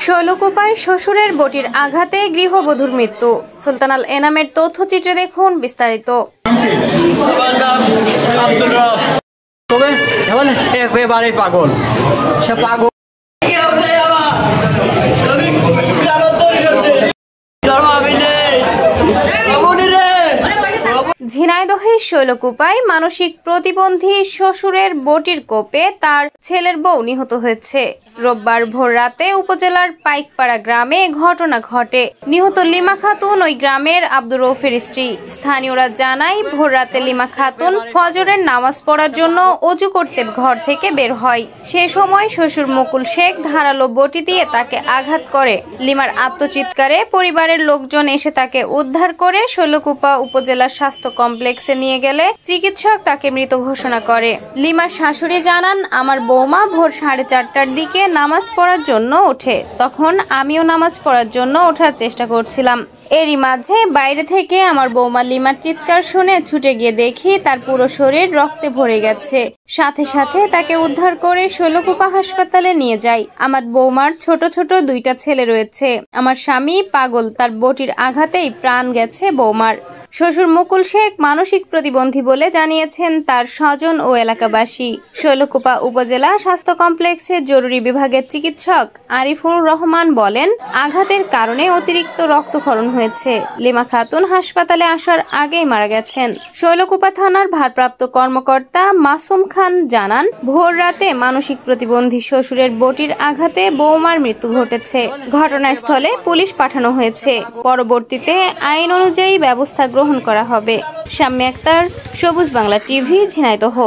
শৈলকুপায় শ্বশুরের বটির আঘাতে গৃহবধূর মৃত্যু। সুলতানাল এনামের তথ্যচিত্রে দেখুন বিস্তারিত। পাগল সে পাগল। ঝিনাইদহের শৈলকুপায় মানসিক প্রতিবন্ধী শ্বশুরের বটির কোপে তার ছেলের বউ নিহত হয়েছে। রোববার ভোর রাতে উপজেলার পাইকপাড়া গ্রামে ঘটনা ঘটে। নিহত লিমা খাতুন ওই গ্রামের আব্দুর রৌফের স্ত্রী। স্থানীয়রা জানায়, ভোর রাতে লিমা খাতুন ফজরের নামাজ পড়ার জন্য অজু করতে ঘর থেকে বের হয়। সে সময় শ্বশুর মুকুল শেখ ধারালো বটি দিয়ে তাকে আঘাত করে। লিমার আত্মচিৎকারে পরিবারের লোকজন এসে তাকে উদ্ধার করে শৈলকুপা উপজেলা স্বাস্থ্য কমপ্লেক্সে নিয়ে গেলে চিকিৎসক তাকে মৃত ঘোষণা করে। লিমার শাশুড়ি জানান, আমার বৌমা ভোর 4:30টার দিকে নামাজ পড়ার জন্য ওঠে। তখন আমিও নামাজ পড়ার জন্য ওঠার চেষ্টা করছিলাম। এরই মাঝে বাইরে থেকে আমার বৌমা লিমার চিৎকার শুনে ছুটে গিয়ে দেখি তার পুরো শরীর রক্তে ভরে গেছে। সাথে সাথে তাকে উদ্ধার করে শৈলকুপা হাসপাতালে নিয়ে যাই। আমার বৌমার ছোট ছোট 2টা ছেলে রয়েছে। আমার স্বামী পাগল, তার বটির আঘাতেই প্রাণ গেছে বৌমার। শ্বশুর মুকুল শেখ মানসিক প্রতিবন্ধী বলে জানিয়েছেন তার স্বজন ও এলাকাবাসী। শৈলকুপা উপজেলা স্বাস্থ্য কমপ্লেক্সের জরুরি বিভাগের চিকিৎসক আরিফুর রহমান বলেন, আঘাতের কারণে অতিরিক্ত রক্তক্ষরণ হয়েছে। লিমা খাতুন হাসপাতালে আসার আগেই মারা গেছেন। শৈলকুপা থানার ভারপ্রাপ্ত কর্মকর্তা মাসুম খান জানান, ভোর রাতে মানসিক প্রতিবন্ধী শ্বশুরের বটির আঘাতে বৌমার মৃত্যু ঘটেছে। ঘটনাস্থলে পুলিশ পাঠানো হয়েছে। পরবর্তীতে আইন অনুযায়ী ব্যবস্থা গ্রহণ করা হবে। শাম্মী আক্তার, সবুজ বাংলা টিভি, ঝিনাইদহ।